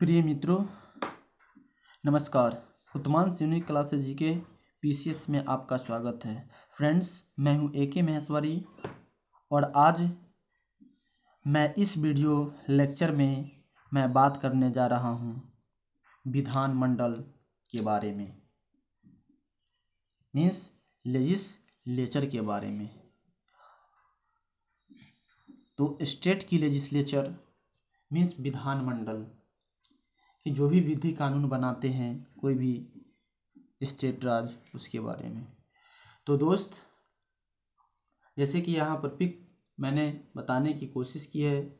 प्रिय मित्रों, नमस्कार। उत्तमांश यूनिक क्लासेज जीके पीसीएस में आपका स्वागत है। फ्रेंड्स, मैं हूं एके महेश्वरी और आज मैं इस वीडियो लेक्चर में मैं बात करने जा रहा हूं विधानमंडल के बारे में, मीन्स लेजिस्लेचर के बारे में। तो स्टेट की लेजिस्लेचर मीन्स विधानमंडल कि जो भी विधि कानून बनाते हैं कोई भी स्टेट राज, उसके बारे में। तो दोस्त, जैसे कि यहाँ पर पिक मैंने बताने की कोशिश की है,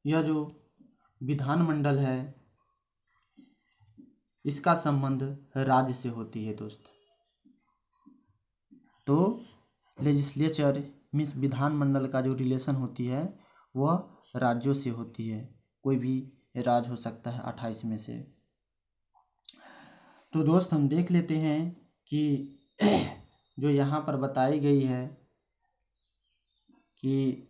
यह जो विधानमंडल है इसका संबंध राज्य से होती है दोस्त। तो लेजिस्लेचर मीन्स विधानमंडल का जो रिलेशन होती है वह राज्यों से होती है। कोई भी राज्य हो सकता है 28 में से। तो दोस्त, हम देख लेते हैं कि जो यहाँ पर बताई गई है कि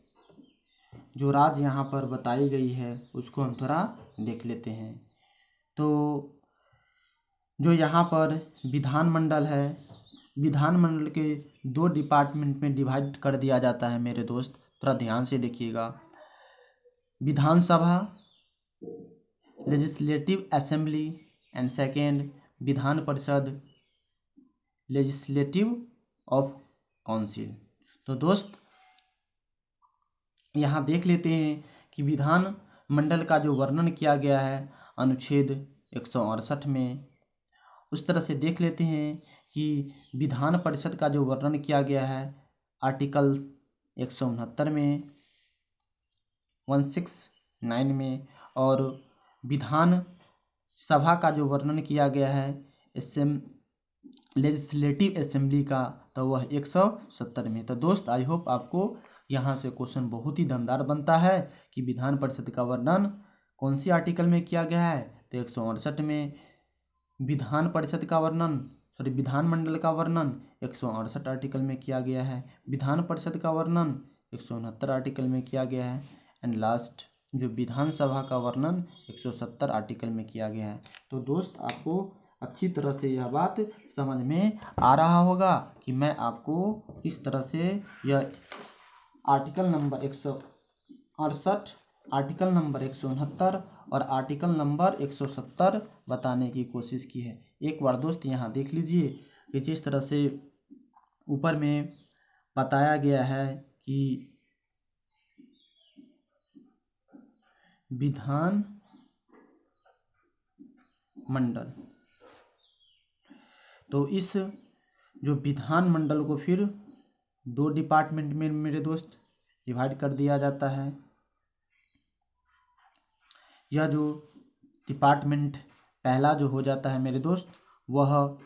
जो राज्य यहाँ पर बताई गई है उसको हम थोड़ा देख लेते हैं। तो जो यहाँ पर विधानमंडल है, विधानमंडल के दो डिपार्टमेंट में डिवाइड कर दिया जाता है मेरे दोस्त, थोड़ा ध्यान से देखिएगा। विधानसभा legislative assembly and second Vidhan Parishad legislative of council. तो दोस्त, यहाँ देख लेते हैं कि विधान मंडल का जो वर्णन किया गया है अनुच्छेद 168 में, उस तरह से देख लेते हैं कि विधान परिषद का जो वर्णन किया गया है आर्टिकल 169 में, 169 में, और विधान सभा का जो वर्णन किया गया है लेजिस्लेटिव असेंबली का, तो वह 170 में। तो दोस्त, आई होप आपको यहाँ से क्वेश्चन बहुत ही दमदार बनता है कि विधान परिषद का वर्णन कौन सी आर्टिकल में किया गया है, तो 168 में। विधान परिषद का वर्णन विधानमंडल का वर्णन 168 आर्टिकल में किया गया है। विधान परिषद का वर्णन 169 आर्टिकल में किया गया है। एंड लास्ट जो विधानसभा का वर्णन 170 आर्टिकल में किया गया है। तो दोस्त, आपको अच्छी तरह से यह बात समझ में आ रहा होगा कि मैं आपको किस तरह से यह आर्टिकल नंबर 168, आर्टिकल नंबर 169 और आर्टिकल नंबर 170 बताने की कोशिश की है। एक बार दोस्त यहाँ देख लीजिए कि जिस तरह से ऊपर में बताया गया है कि विधान मंडल, तो इस जो विधान मंडल को फिर दो डिपार्टमेंट में मेरे दोस्त डिवाइड कर दिया जाता है। यह जो डिपार्टमेंट पहला जो हो जाता है मेरे दोस्त, वह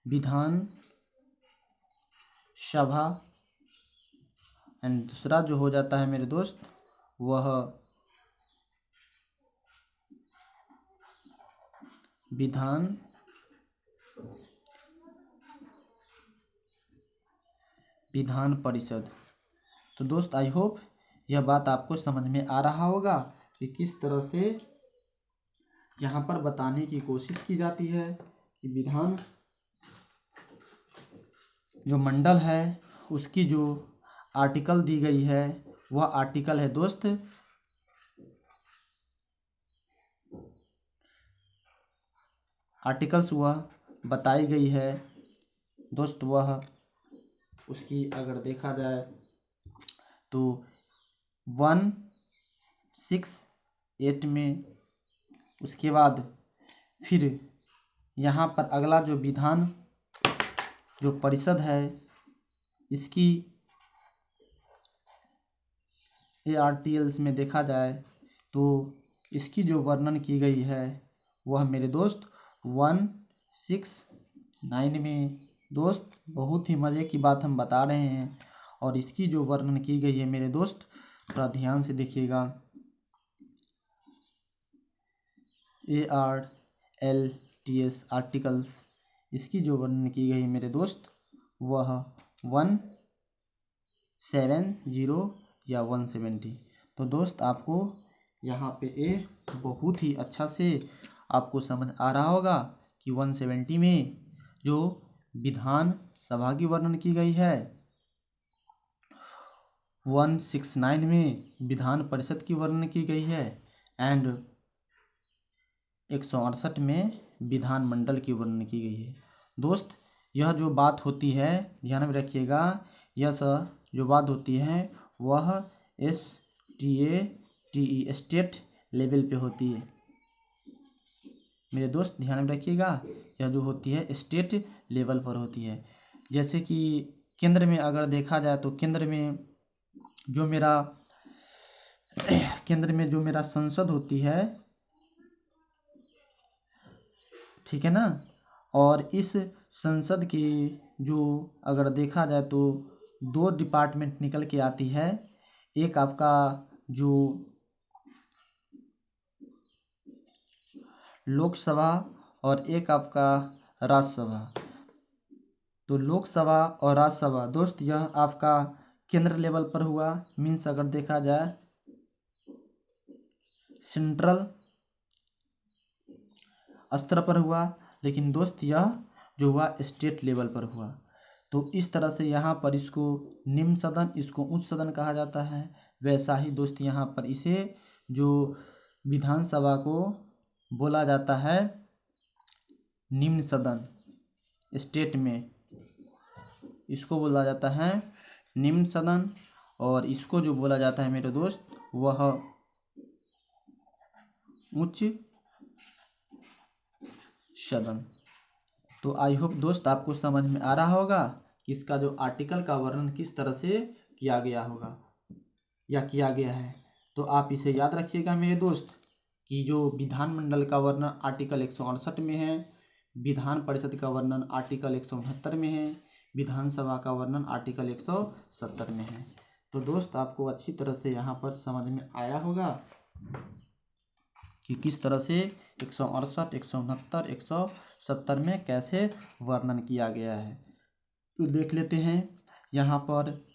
विधान सभा, एंड दूसरा जो हो जाता है मेरे दोस्त वह विधान परिषद। तो दोस्त, आई होप यह बात आपको समझ में आ रहा होगा कि किस तरह से यहाँ पर बताने की कोशिश की जाती है कि विधान जो मंडल है उसकी जो आर्टिकल दी गई है वह आर्टिकल है दोस्त आर्टिकल्स वह बताई गई है दोस्त। वह उसकी अगर देखा जाए तो 168 में। उसके बाद फिर यहाँ पर अगला जो विधान जो परिषद है इसकी ARTLs में देखा जाए तो इसकी जो वर्णन की गई है वह मेरे दोस्त 169 में। दोस्त, बहुत ही मज़े की बात हम बता रहे हैं और इसकी जो वर्णन की गई है मेरे दोस्त, थोड़ा ध्यान से देखिएगा। ARLTS आर्टिकल्स, इसकी जो वर्णन की गई है मेरे दोस्त वह 170 या 170। तो दोस्त आपको यहाँ पे ए बहुत ही अच्छा से आपको समझ आ रहा होगा कि 170 में जो विधान सभा की वर्णन की गई है, 169 में विधान परिषद की वर्णन की गई है एंड 168 में विधानमंडल की वर्णन की गई है। दोस्त यह जो बात होती है ध्यान में रखिएगा, यह जो बात होती है वह STA स्टेट लेवल पे होती है। मेरे दोस्त ध्यान में रखिएगा, यह जो होती है स्टेट लेवल पर होती है। जैसे कि केंद्र में अगर देखा जाए तो केंद्र में जो मेरा संसद होती है, ठीक है ना, और इस संसद की जो अगर देखा जाए तो 2 डिपार्टमेंट निकल के आती है, एक आपका जो लोकसभा और एक आपका राज्यसभा। तो लोकसभा और राज्यसभा दोस्त यह आपका केंद्र लेवल पर हुआ, मीन्स अगर देखा जाए सेंट्रल स्तर पर हुआ, लेकिन दोस्त यह जो हुआ स्टेट लेवल पर हुआ। तो इस तरह से यहाँ पर इसको निम्न सदन, इसको उच्च सदन कहा जाता है। वैसा ही दोस्त यहाँ पर इसे जो विधानसभा को बोला जाता है निम्न सदन, स्टेट में इसको बोला जाता है निम्न सदन, और इसको जो बोला जाता है मेरे दोस्त वह उच्च सदन। तो आई होप दोस्त आपको समझ में आ रहा होगा कि इसका जो आर्टिकल का वर्णन किस तरह से किया गया होगा या किया गया है। तो आप इसे याद रखिएगा मेरे दोस्त कि जो विधानमंडल का वर्णन आर्टिकल 168 में है, विधान परिषद का वर्णन आर्टिकल 169 में है, विधानसभा का वर्णन आर्टिकल 170 में है। तो दोस्त आपको अच्छी तरह से यहाँ पर समझ में आया होगा कि किस तरह से 168, 169, 170 में कैसे वर्णन किया गया है। तो देख लेते हैं यहाँ पर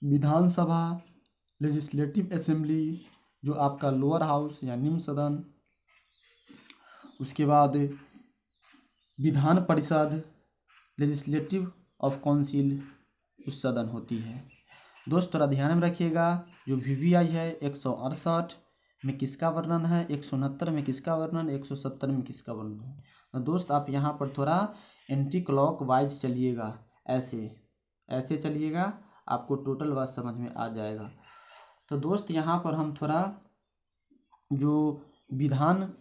विधानसभा, लेजिस्लेटिव असेंबली जो आपका लोअर हाउस या निम्न सदन, उसके बाद Vidhan Parishad legislative of council उच्च सदन होती है। दोस्त थोड़ा ध्यान में रखिएगा, जो VVI है 168 में किसका वर्णन है, 169 में किसका वर्णन, 170 में किसका वर्णन है। तो दोस्त आप यहाँ पर थोड़ा एंटी क्लॉक वाइज चलिएगा, ऐसे चलिएगा, आपको टोटल बात समझ में आ जाएगा। तो दोस्त यहाँ पर हम थोड़ा जो विधान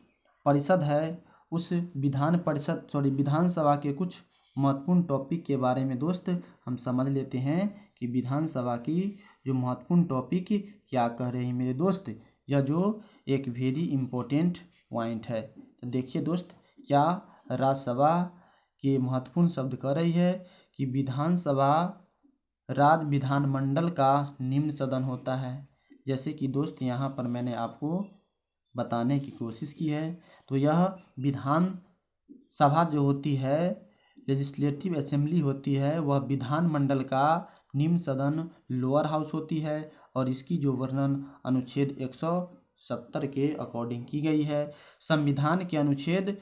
परिषद है उस विधानसभा के कुछ महत्वपूर्ण टॉपिक के बारे में दोस्त हम समझ लेते हैं कि विधानसभा की जो महत्वपूर्ण टॉपिक क्या कह रहे हैं मेरे दोस्त। यह जो एक वेरी इम्पोर्टेंट पॉइंट है। तो देखिए दोस्त क्या राज्यसभा के महत्वपूर्ण शब्द कह रही है कि विधानसभा राज्य विधानमंडल का निम्न सदन होता है। जैसे कि दोस्त यहाँ पर मैंने आपको बताने की कोशिश की है, तो यह विधान सभा जो होती है, लेजिस्लेटिव असेंबली होती है, वह विधानमंडल का निम्न सदन लोअर हाउस होती है, और इसकी जो वर्णन अनुच्छेद 170 के अकॉर्डिंग की गई है। संविधान के अनुच्छेद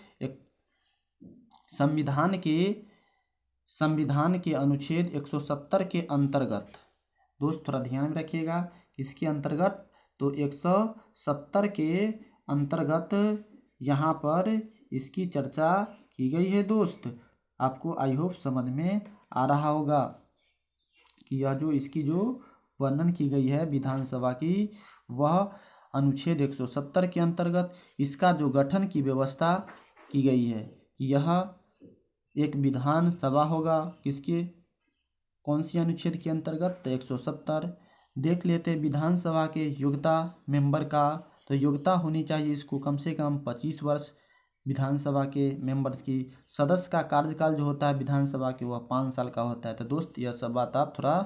170 के अंतर्गत, दोस्त थोड़ा ध्यान में रखिएगा इसके अंतर्गत, तो 170 के अंतर्गत यहाँ पर इसकी चर्चा की गई है। दोस्त आपको आई होप समझ में आ रहा होगा कि यह जो इसकी जो वर्णन की गई है विधानसभा की, वह अनुच्छेद 170 के अंतर्गत इसका जो गठन की व्यवस्था की गई है कि यह एक विधानसभा होगा, किसके कौन सी अनुच्छेद के अंतर्गत, तो 170। देख लेते विधानसभा के योग्यता मेंबर का, तो योग्यता होनी चाहिए इसको कम से कम 25 वर्ष विधानसभा के मेंबर्स की। सदस्य का कार्यकाल जो होता है विधानसभा के वह 5 साल का होता है। तो दोस्त यह सब बात आप थोड़ा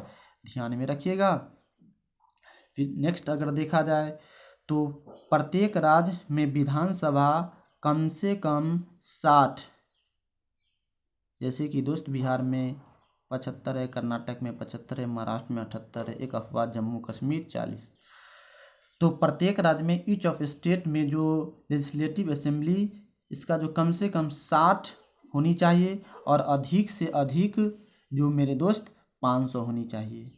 ध्यान में रखिएगा। फिर नेक्स्ट अगर देखा जाए तो प्रत्येक राज्य में विधानसभा कम से कम 60, जैसे कि दोस्त बिहार में 75 है, कर्नाटक में 75 है, महाराष्ट्र में 78 है, एक अपवाद जम्मू कश्मीर 40। तो प्रत्येक राज्य में ईच ऑफ स्टेट में जो लेजिस्लेटिव असेंबली इसका जो कम से कम 60 होनी चाहिए और अधिक से अधिक जो मेरे दोस्त 500 होनी चाहिए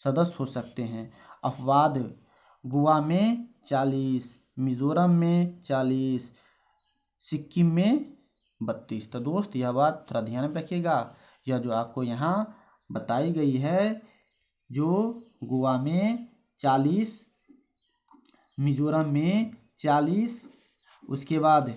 सदस्य हो सकते हैं। अपवाद गोवा में 40, मिजोरम में 40, सिक्किम में 32। तो दोस्त यह बात थोड़ा ध्यान में रखिएगा, यह जो आपको यहाँ बताई गई है, जो गोवा में 40, मिजोरम में 40, उसके बाद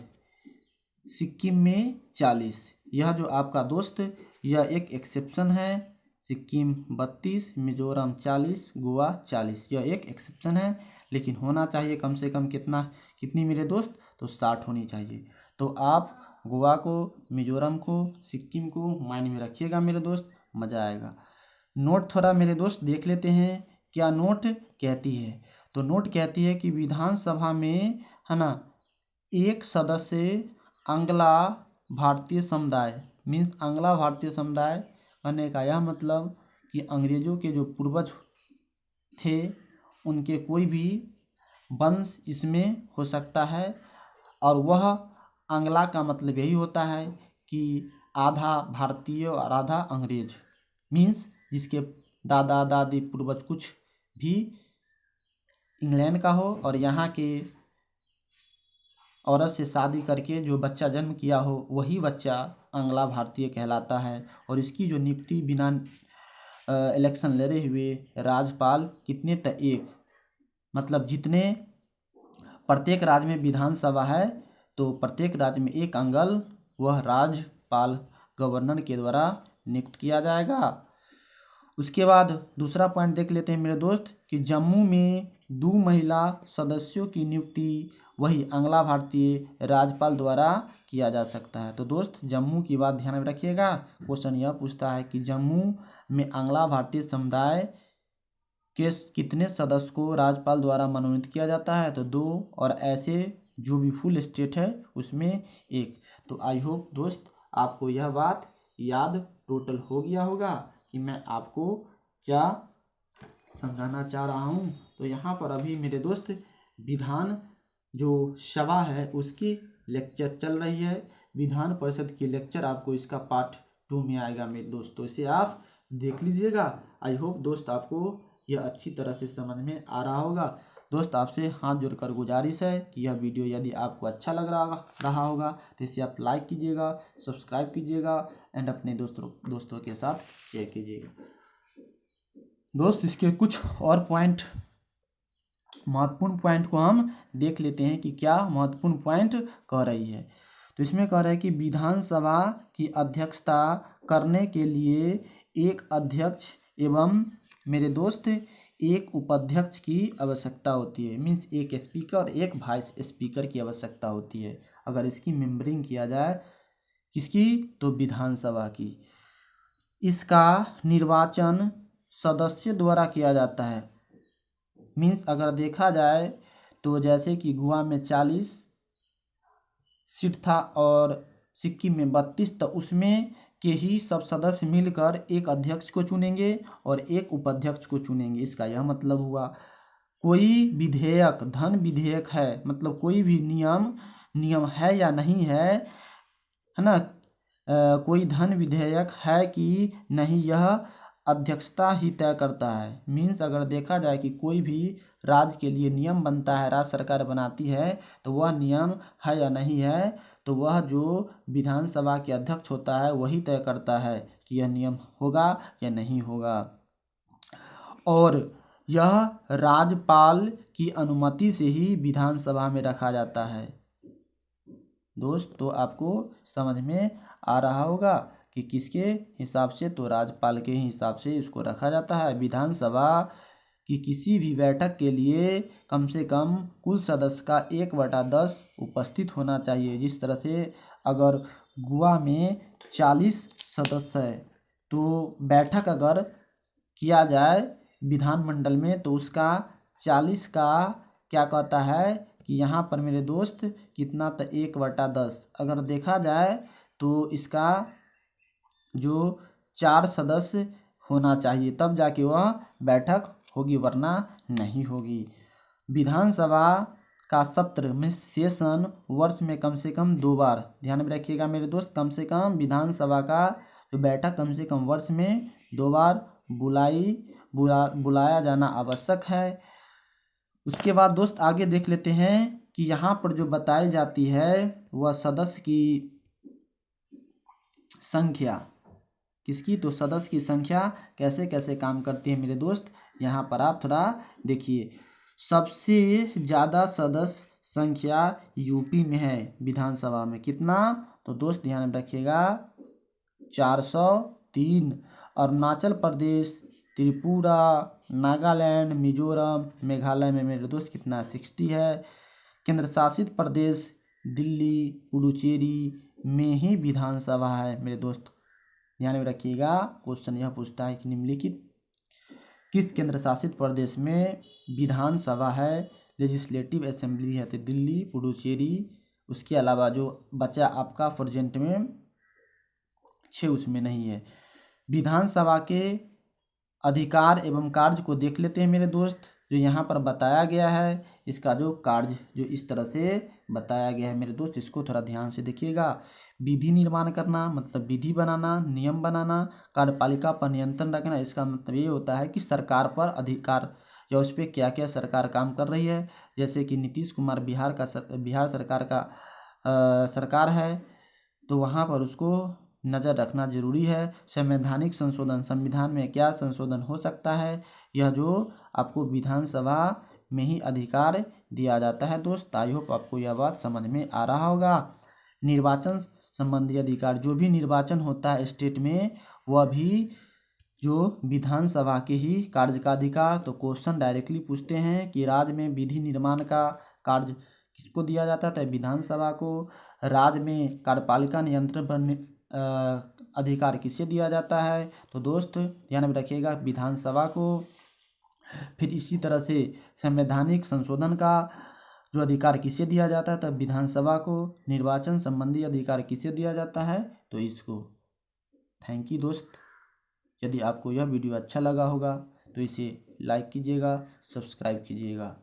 सिक्किम में 40, यह जो आपका दोस्त यह एक एक्सेप्शन है। सिक्किम 32, मिजोरम 40, गोवा 40, यह एक एक्सेप्शन है, लेकिन होना चाहिए कम से कम कितनी मेरे दोस्त, तो 60 होनी चाहिए। तो आप गोवा को, मिजोरम को, सिक्किम को माइंड में रखिएगा मेरे दोस्त, मज़ा आएगा। नोट थोड़ा मेरे दोस्त देख लेते हैं, क्या नोट कहती है। तो नोट कहती है कि विधानसभा में है ना एक सदस्य अंगला भारतीय समुदाय, मीन्स अंगला भारतीय समुदाय कहने का यह मतलब कि अंग्रेजों के जो पूर्वज थे उनके कोई भी वंश इसमें हो सकता है। और वह अंगला का मतलब यही होता है कि आधा भारतीय और आधा अंग्रेज, मीन्स जिसके दादा दादी पूर्वज कुछ भी इंग्लैंड का हो और यहाँ के औरत से शादी करके जो बच्चा जन्म किया हो वही बच्चा अंगला भारतीय कहलाता है। और इसकी जो नियुक्ति बिना इलेक्शन लड़े हुए राज्यपाल कितने तक एक, मतलब जितने प्रत्येक राज्य में विधानसभा है तो प्रत्येक राज्य में एक अंगल वह राज्यपाल गवर्नर के द्वारा नियुक्त किया जाएगा। उसके बाद दूसरा पॉइंट देख लेते हैं मेरे दोस्त कि जम्मू में 2 महिला सदस्यों की नियुक्ति वही अंगला भारतीय राज्यपाल द्वारा किया जा सकता है। तो दोस्त जम्मू की बात ध्यान में रखिएगा, क्वेश्चन यह पूछता है कि जम्मू में अंगला भारतीय समुदाय के कितने सदस्य को राज्यपाल द्वारा मनोनीत किया जाता है, तो 2, और ऐसे जो भी फुल स्टेट है उसमें 1। तो आई होप दोस्त आपको यह बात याद टोटल हो गया होगा कि मैं आपको क्या समझाना चाह रहा हूँ। तो यहाँ पर अभी मेरे दोस्त विधान जो सभा है उसकी लेक्चर चल रही है, विधान परिषद की लेक्चर आपको इसका पार्ट 2 में आएगा मेरे दोस्त, तो इसे आप देख लीजिएगा। आई होप दोस्त आपको यह अच्छी तरह से समझ में आ रहा होगा। दोस्त आपसे हाथ जोड़कर गुजारिश है कि यह वीडियो यदि आपको अच्छा लग रहा होगा तो इसे आप लाइक कीजिएगा, सब्सक्राइब कीजिएगा एंड अपने दोस्तों के साथ शेयर कीजिएगा। दोस्त इसके कुछ और पॉइंट, महत्वपूर्ण पॉइंट को हम देख लेते हैं कि क्या महत्वपूर्ण पॉइंट कह रही है। तो इसमें कह रहा है कि विधानसभा की अध्यक्षता करने के लिए एक अध्यक्ष एवं मेरे दोस्त एक उपाध्यक्ष की आवश्यकता होती है, मीन्स एक स्पीकर और एक वाइस स्पीकर की आवश्यकता होती है अगर इसकी मेंबरिंग किया जाए। किसकी, तो विधानसभा की। इसका निर्वाचन सदस्य द्वारा किया जाता है, मीन्स अगर देखा जाए तो जैसे कि गोवा में 40 सीट था और सिक्किम में 32, तो उसमें के ही सब सदस्य मिलकर एक अध्यक्ष को चुनेंगे और एक उपाध्यक्ष को चुनेंगे। इसका यह मतलब हुआ कोई विधेयक, धन विधेयक है, मतलब कोई भी नियम है या नहीं है ना, कोई धन विधेयक है कि नहीं, यह अध्यक्षता ही तय करता है। मीन्स अगर देखा जाए कि कोई भी राज्य के लिए नियम बनता है, राज्य सरकार बनाती है, तो वह नियम है या नहीं है, तो वह जो विधानसभा के अध्यक्ष होता है वही तय करता है कि यह नियम होगा या नहीं होगा। और यह राज्यपाल की अनुमति से ही विधानसभा में रखा जाता है। दोस्त तो आपको समझ में आ रहा होगा कि किसके हिसाब से, तो राज्यपाल के हिसाब से इसको रखा जाता है। विधानसभा की किसी भी बैठक के लिए कम से कम कुल सदस्य का 1/10 उपस्थित होना चाहिए। जिस तरह से अगर गोवा में 40 सदस्य है तो बैठक अगर किया जाए विधानमंडल में तो उसका 40 का क्या कहता है कि यहाँ पर मेरे दोस्त कितना, तो 1/10 अगर देखा जाए तो इसका जो 4 सदस्य होना चाहिए, तब जाके वह बैठक होगी, वरना नहीं होगी। विधानसभा का सत्र में सेशन वर्ष में कम से कम 2 बार, ध्यान में रखिएगा मेरे दोस्त, कम से कम विधानसभा का जो बैठक कम से कम वर्ष में 2 बार बुलाया जाना आवश्यक है। उसके बाद दोस्त आगे देख लेते हैं कि यहाँ पर जो बताई जाती है वह सदस्य की संख्या, किसकी, तो सदस्य की संख्या कैसे कैसे काम करती है मेरे दोस्त, यहाँ पर आप थोड़ा देखिए। सबसे ज़्यादा सदस्य संख्या यूपी में है विधानसभा में, कितना, तो दोस्त ध्यान में रखिएगा 403। अरुणाचल प्रदेश, त्रिपुरा, नागालैंड, मिजोरम, मेघालय में मेरे दोस्त कितना, 60 है। केंद्र शासित प्रदेश दिल्ली, पुडुचेरी में ही विधानसभा है मेरे दोस्त, ध्यान में रखिएगा। क्वेश्चन यह पूछता है कि निम्नलिखित किस केंद्र शासित प्रदेश में विधानसभा है, लेजिस्लेटिव असेंबली है, तो दिल्ली, पुडुचेरी, उसके अलावा जो बचा आपका प्रेजेंट में 6 उसमें नहीं है। विधानसभा के अधिकार एवं कार्य को देख लेते हैं मेरे दोस्त, जो यहाँ पर बताया गया है, इसका जो कार्य जो इस तरह से बताया गया है मेरे दोस्त, इसको थोड़ा ध्यान से देखिएगा। विधि निर्माण करना मतलब विधि बनाना, नियम बनाना, कार्यपालिका पर नियंत्रण रखना, इसका मतलब ये होता है कि सरकार पर अधिकार या उस पर क्या क्या सरकार काम कर रही है। जैसे कि नीतीश कुमार बिहार सरकार का सरकार है, तो वहाँ पर उसको नज़र रखना जरूरी है। संवैधानिक संशोधन, संविधान में क्या संशोधन हो सकता है, यह जो आपको विधानसभा में ही अधिकार दिया जाता है दोस्त। आई होप आपको यह बात समझ में आ रहा होगा। निर्वाचन संबंधी अधिकार, जो भी निर्वाचन होता है स्टेट में, वह भी जो विधानसभा के ही कार्य का अधिकार। तो क्वेश्चन डायरेक्टली पूछते हैं कि राज्य में विधि निर्माण का कार्य किसको दिया जाता है, तो विधानसभा को। राज्य में कार्यपालिका नियंत्रण पर अधिकार किसे दिया जाता है, तो दोस्त ध्यान में रखिएगा विधानसभा को। फिर इसी तरह से संवैधानिक संशोधन का जो अधिकार किसे दिया जाता है, तब विधानसभा को। निर्वाचन संबंधी अधिकार किसे दिया जाता है, तो इसको। थैंक यू दोस्त। यदि आपको यह वीडियो अच्छा लगा होगा तो इसे लाइक कीजिएगा, सब्सक्राइब कीजिएगा।